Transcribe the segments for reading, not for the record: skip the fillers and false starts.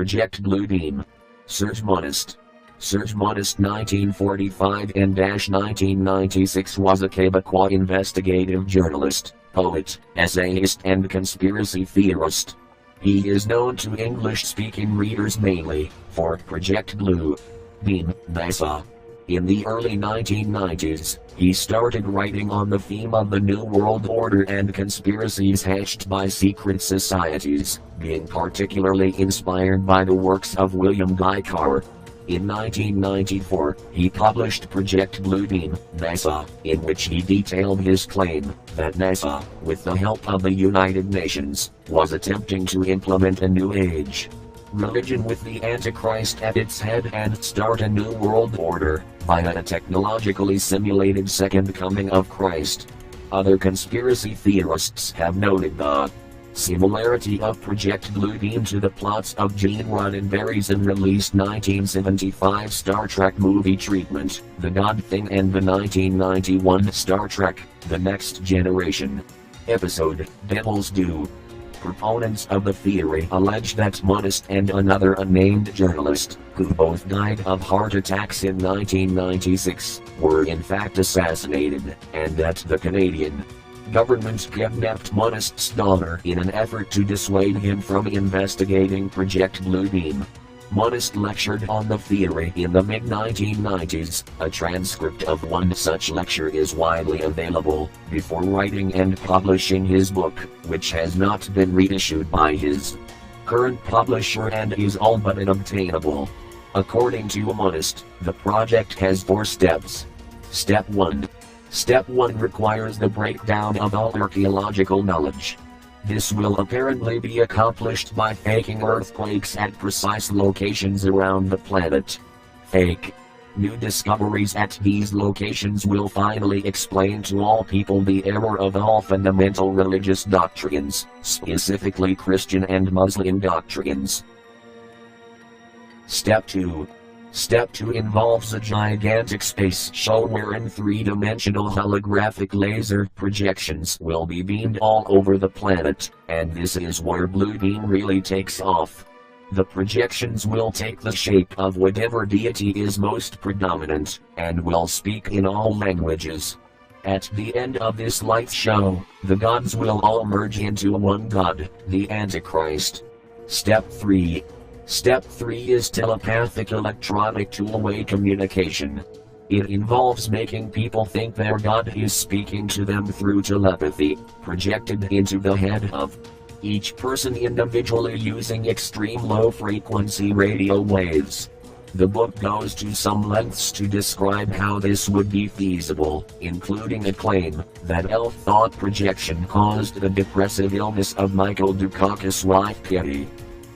Project Bluebeam. Serge Monast. Serge Monast 1945 and 1996 was a Quebecois investigative journalist, poet, essayist and conspiracy theorist. He is known to English-speaking readers mainly for Project Blue Beam, NASA. In the early 1990s, he started writing on the theme of the New World Order and conspiracies hatched by secret societies, being particularly inspired by the works of William Guy Carr. In 1994, he published Project Bluebeam, NASA, in which he detailed his claim that NASA, with the help of the United Nations, was attempting to implement a new age religion with the Antichrist at its head and start a new world order via a technologically simulated second coming of Christ. Other conspiracy theorists have noted the similarity of Project Bluebeam to the plots of Gene Roddenberry's unreleased 1975 Star Trek movie Treatment, The God Thing, and the 1991 Star Trek, The Next Generation episode, Devil's Due. Proponents of the theory allege that Monast and another unnamed journalist, who both died of heart attacks in 1996, were in fact assassinated, and that the Canadian government kidnapped Monast's daughter in an effort to dissuade him from investigating Project Bluebeam. Monast lectured on the theory in the mid-1990s. A transcript of one such lecture is widely available, before writing and publishing his book, which has not been reissued by his current publisher and is all but unobtainable. According to Monast, the project has 4 steps. Step 1. Step 1 requires the breakdown of all archaeological knowledge. This will apparently be accomplished by faking earthquakes at precise locations around the planet. Fake. New discoveries at these locations will finally explain to all people the error of all fundamental religious doctrines, specifically Christian and Muslim doctrines. Step 2. Step 2 involves a gigantic space show wherein 3-dimensional holographic laser projections will be beamed all over the planet, and this is where Bluebeam really takes off. The projections will take the shape of whatever deity is most predominant, and will speak in all languages. At the end of this light show, the gods will all merge into one god, the Antichrist. Step 3. Step 3 is telepathic electronic two-way communication. It involves making people think their God is speaking to them through telepathy, projected into the head of each person individually using extreme low-frequency radio waves. The book goes to some lengths to describe how this would be feasible, including a claim that elf thought projection caused the depressive illness of Michael Dukakis' wife Kitty.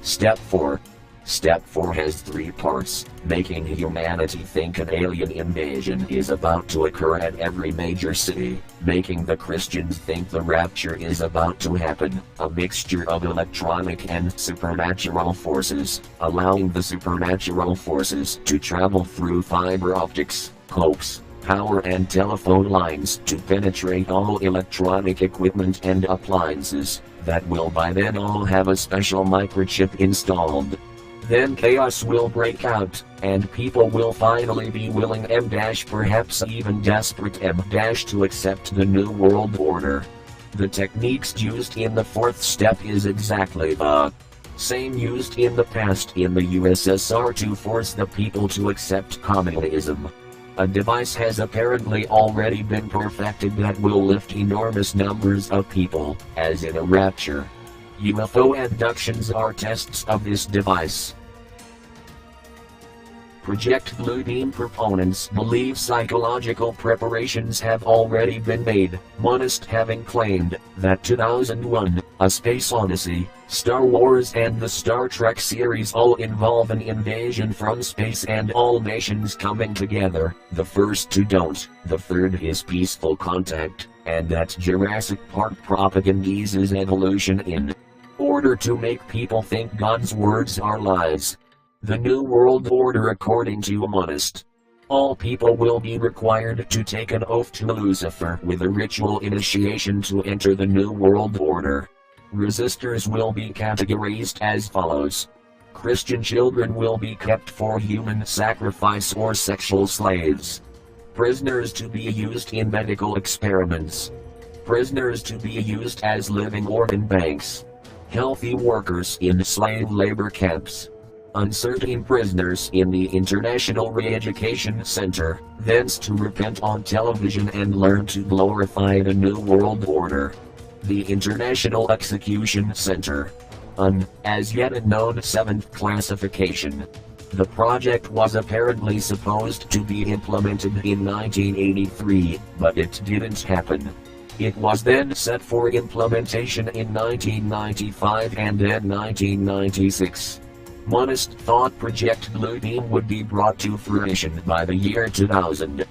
Step 4. Step 4 has 3 parts, making humanity think an alien invasion is about to occur at every major city, making the Christians think the rapture is about to happen, a mixture of electronic and supernatural forces, allowing the supernatural forces to travel through fiber optics, coax, power and telephone lines to penetrate all electronic equipment and appliances, that will by then all have a special microchip installed. Then chaos will break out, and people will finally be willing perhaps even desperate to accept the New World Order. The techniques used in the 4th step is exactly the same used in the past in the USSR to force the people to accept communism. A device has apparently already been perfected that will lift enormous numbers of people, as in a rapture. UFO abductions are tests of this device. Project Bluebeam proponents believe psychological preparations have already been made, Monast having claimed that 2001, A Space Odyssey, Star Wars and the Star Trek series all involve an invasion from space and all nations coming together. The first 2 don't, the third is peaceful contact, and that Jurassic Park propagandizes evolution in order to make people think God's words are lies. The New World Order according to Monast. All people will be required to take an oath to Lucifer with a ritual initiation to enter the New World Order. Resistors will be categorized as follows. Christian children will be kept for human sacrifice or sexual slaves. Prisoners to be used in medical experiments. Prisoners to be used as living organ banks. Healthy workers in slave labor camps. Uncertain prisoners in the International Re-Education Center, thence to repent on television and learn to glorify the New World Order. The International Execution Center. As yet unknown 7th classification. The project was apparently supposed to be implemented in 1983, but it didn't happen. It was then set for implementation in 1995 and then 1996. Monast thought Project Blue Beam would be brought to fruition by the year 2000.